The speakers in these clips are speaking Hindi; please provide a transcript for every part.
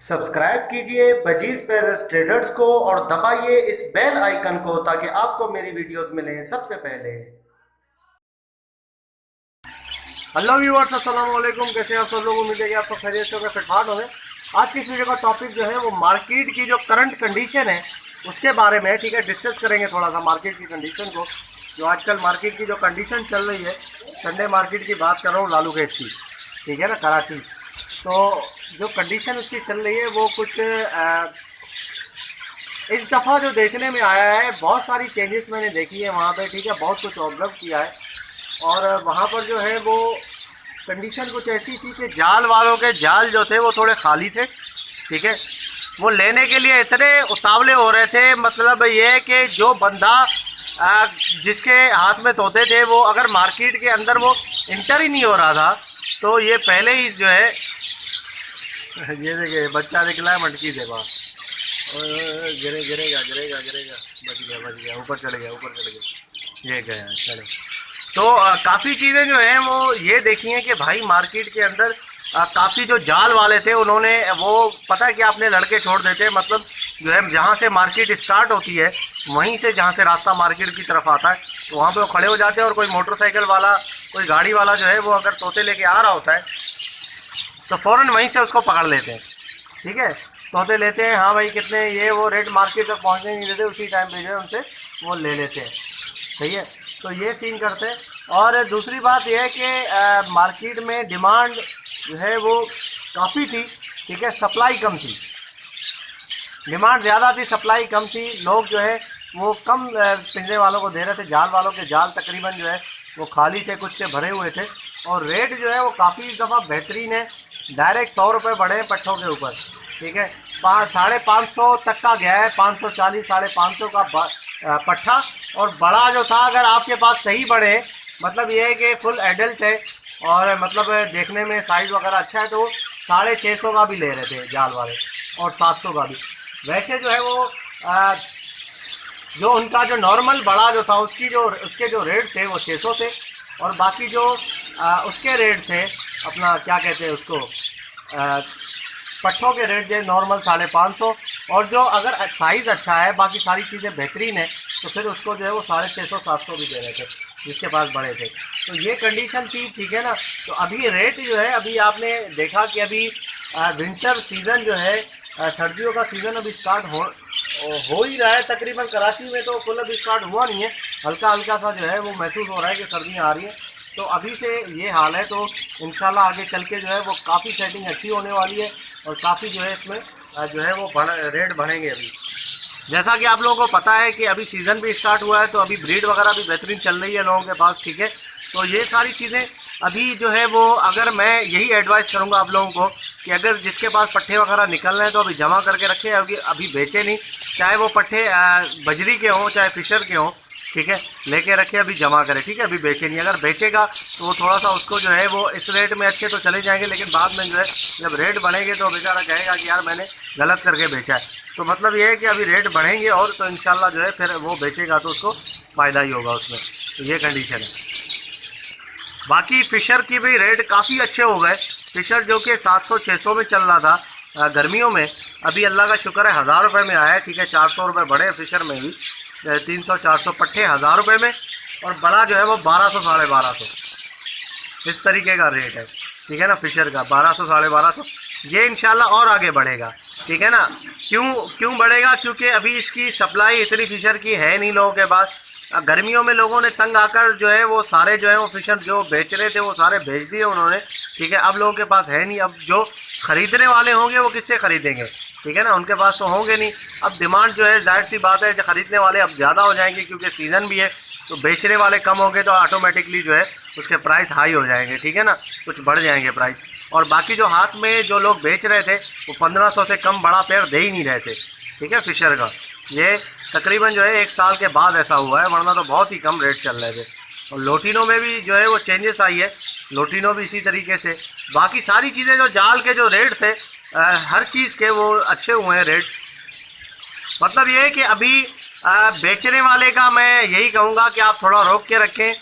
सब्सक्राइब कीजिए बजीज पेरस ट्रेडर्स को और दबाइए इस बेल आइकन को ताकि आपको मेरी वीडियोस मिलें सबसे पहले। हेलो व्यूअर्स, अस्सलाम वालेकुम। कैसे हैं आप सब लोग? उम्मीद है कि आप सब खैरियत से होंगे, फिटफाट होंगे। आज की इस वीडियो का टॉपिक जो है वो मार्केट की जो करंट कंडीशन है उसके बारे में, ठीक है, डिस्कस करेंगे थोड़ा सा मार्केट की कंडीशन को। जो आजकल मार्केट की जो कंडीशन चल रही है, संडे मार्केट की बात कर रहा हूँ, लालू गेट की, ठीक है ना, कराची। तो जो कंडीशन उसकी चल रही है वो कुछ इस दफ़ा जो देखने में आया है, बहुत सारी चेंजेस मैंने देखी है वहाँ पे, ठीक है, बहुत कुछ ऑब्जर्व किया है। और वहाँ पर जो है वो कंडीशन कुछ ऐसी थी कि जाल वालों के जाल जो थे वो थोड़े खाली थे, ठीक है। वो लेने के लिए इतने उतावले हो रहे थे, मतलब ये कि जो बंदा जिसके हाथ में तोते थे वो अगर मार्केट के अंदर वो इंटर ही नहीं हो रहा था, तो ये पहले ही जो है ये देखिए बच्चा निकला है मटकी से बाहर, गिरेगा गिरेगा गिरेगा, बच गया, ऊपर चढ़ गया, ऊपर चढ़ गया, ये गया, चलो। तो काफ़ी चीज़ें जो हैं वो ये देखी हैं कि भाई मार्केट के अंदर काफ़ी जो जाल वाले थे उन्होंने वो, पता है कि आपने लड़के छोड़ देते हैं, मतलब जो है जहाँ से मार्केट स्टार्ट होती है वहीं से जहाँ से रास्ता मार्केट की तरफ आता है तो वहाँ पे वो खड़े हो जाते हैं। और कोई मोटरसाइकिल वाला, कोई गाड़ी वाला जो है वो अगर तोते लेके आ रहा होता है तो फ़ौरन वहीं से उसको पकड़ लेते हैं, ठीक है। तोते लेते हैं, हाँ भाई कितने, ये वो रेट मार्केट तक पहुँचने नहीं देते, उसी टाइम पे जो है उनसे वो ले लेते हैं, सही है। तो ये सीन करते हैं। और दूसरी बात यह है कि मार्केट में डिमांड जो है वो काफ़ी थी, ठीक है, सप्लाई कम थी। डिमांड ज़्यादा थी, सप्लाई कम थी। लोग जो है वो कम पिंजरे वालों को दे रहे थे, जाल वालों के जाल तकरीबन जो है वो खाली थे, कुछ से भरे हुए थे। और रेट जो है वो काफ़ी इस दफ़ा बेहतरीन है, डायरेक्ट 100 रुपये बढ़े हैं पट्ठों के ऊपर, ठीक है। 550 तक का गया है, 540 550 का पट्ठा। और बड़ा जो था, अगर आपके पास सही बड़े, मतलब ये है कि फुल एडल्ट है और मतलब देखने में साइज़ वगैरह अच्छा है, तो 650 का भी ले रहे थे जाल वाले, और 700 का भी। वैसे जो है वो जो उनका जो नॉर्मल बड़ा जो था उसके जो रेट थे वो 600 थे। और बाकी जो उसके रेट थे, अपना क्या कहते हैं उसको, पट्ठों के रेट जो नॉर्मल 550। और जो अगर साइज़ अच्छा है, बाकी सारी चीज़ें बेहतरीन है, तो फिर उसको जो है वो 650 700 भी दे रहे थे जिसके पास बड़े थे। तो ये कंडीशन थी, ठीक है ना। तो अभी रेट जो है, अभी आपने देखा कि अभी विंटर सीज़न जो है, सर्दियों का सीज़न अभी स्टार्ट हो ही रहा है तकरीबन। कराची में तो फुल अभी स्टार्ट हुआ नहीं है, हल्का हल्का सा जो है वो महसूस हो रहा है कि सर्दियाँ आ रही हैं। तो अभी से ये हाल है, तो इंशाल्लाह आगे चल के जो है वो काफ़ी सेटिंग अच्छी होने वाली है और काफ़ी जो है इसमें जो है वो रेट बढ़ेंगे अभी। जैसा कि आप लोगों को पता है कि अभी सीज़न भी स्टार्ट हुआ है, तो अभी ब्रीड वगैरह भी बेहतरीन चल रही है लोगों के पास, ठीक है। तो ये सारी चीज़ें अभी जो है वो, अगर मैं यही एडवाइस करूँगा आप लोगों को कि अगर जिसके पास पट्ठे वगैरह निकल रहे हैं तो अभी जमा करके रखें, अभी बेचे नहीं। चाहे वो पट्ठे बजरी के हों चाहे फिशर के हों, ठीक है, लेके रखे, अभी जमा करें, ठीक है, अभी बेचे नहीं। अगर बेचेगा तो वो थोड़ा सा उसको जो है वो इस रेट में अच्छे तो चले जाएंगे, लेकिन बाद में जो है जब रेट बढ़ेंगे तो बेचारा कहेगा कि यार मैंने गलत करके बेचा है। तो मतलब ये है कि अभी रेट बढ़ेंगे और तो इंशाल्लाह जो है फिर वो बेचेगा तो उसको फ़ायदा ही होगा उसमें। तो ये कंडीशन है। बाकी फ़िशर की भी रेट काफ़ी अच्छे हो गए। फ़िशर जो कि 700 600 में चल रहा था गर्मियों में, अभी अल्लाह का शुक्र है 1000 रुपये में आया है, ठीक है। 400 रुपये बढ़े हैं फ़िशर में भी, 300 400 पट्ठे 1000 रुपये में, और बड़ा जो है वो 1200 1250 इस तरीके का रेट है, ठीक है ना। फ़िशर का 1200 1250, ये इंशाल्लाह और आगे बढ़ेगा, ठीक है ना। क्यों बढ़ेगा? क्योंकि अभी इसकी सप्लाई इतनी फ़िशर की है नहीं लोगों के पास। गर्मियों में लोगों ने तंग आकर जो है वो सारे जो है वो फ़िशर जो बेच रहे थे वो सारे बेच दिए उन्होंने, ठीक है। अब लोगों के पास है नहीं, अब जो ख़रीदने वाले होंगे वो किससे ख़रीदेंगे, ठीक है ना, उनके पास तो होंगे नहीं। अब डिमांड जो है, जाहिर सी बात है, जो ख़रीदने वाले अब ज़्यादा हो जाएंगे क्योंकि सीज़न भी है, तो बेचने वाले कम होंगे तो ऑटोमेटिकली जो है उसके प्राइस हाई हो जाएंगे, ठीक है ना, कुछ बढ़ जाएंगे प्राइस। और बाकी जो हाथ में जो लोग बेच रहे थे वो 1500 से कम बड़ा पेयर दे ही नहीं रहे थे, ठीक है, फ़िशर का। ये तकरीबन जो है 1 साल के बाद ऐसा हुआ है, वरना तो बहुत ही कम रेट चल रहे थे। और लोटिनो में भी जो है वो चेंजेस आई है, लोटिनो भी इसी तरीके से। बाकी सारी चीज़ें जो जाल के जो रेट थे, हर चीज़ के वो अच्छे हुए हैं रेट। मतलब ये है कि अभी बेचने वाले का मैं यही कहूँगा कि आप थोड़ा रोक के रखें।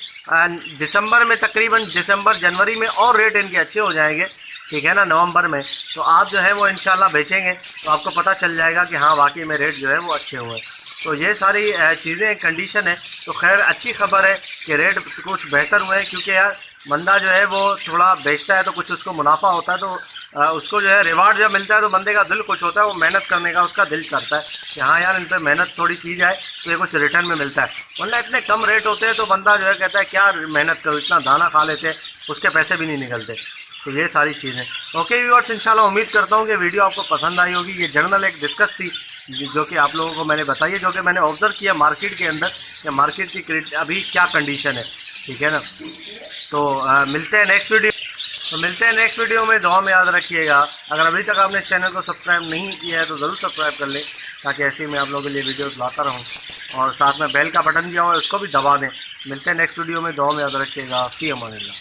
दिसंबर में, तकरीबन दिसंबर जनवरी में और रेट इनके अच्छे हो जाएंगे, ठीक है ना, नवंबर में। तो आप जो है वो इंशाल्लाह बेचेंगे तो आपको पता चल जाएगा कि हाँ वाकई में रेट जो है वो अच्छे हुए। तो ये सारी चीज़ें कंडीशन है। तो खैर अच्छी खबर है कि रेट कुछ बेहतर हुए हैं, क्योंकि यार बंदा जो है वो थोड़ा बेचता है तो कुछ उसको मुनाफा होता है, तो उसको जो है रिवार्ड जब मिलता है तो बंदे का दिल खुश होता है, वो मेहनत करने का उसका दिल करता है कि हाँ यार इन पर मेहनत थोड़ी की जाए तो ये कुछ रिटर्न में मिलता है। वरना इतने कम रेट होते हैं तो बंदा जो है कहता है क्या मेहनत करो, इतना दाना खा लेते उसके पैसे भी नहीं निकलते। तो ये सारी चीज़ें। ओके व्यूअर्स, इंशाल्लाह उम्मीद करता हूँ कि वीडियो आपको पसंद आई होगी। ये जनरल एक डिस्कस थी जो कि आप लोगों को मैंने बताई है, जो कि मैंने ऑब्जर्व किया मार्केट के अंदर कि मार्केट की अभी क्या कंडीशन है, ठीक है ना। तो मिलते हैं नेक्स्ट वीडियो में। दुआ में याद रखिएगा। अगर अभी तक आपने इस चैनल को सब्सक्राइब नहीं किया है तो ज़रूर सब्सक्राइब कर लें, ताकि ऐसे ही मैं आप लोगों के लिए वीडियोस लाता रहूं। और साथ में बेल का बटन दिया हुआ है उसको भी दबा दें। मिलते हैं नेक्स्ट वीडियो में। दुआ में याद रखिएगा। फ़ी अमान अल्लाह।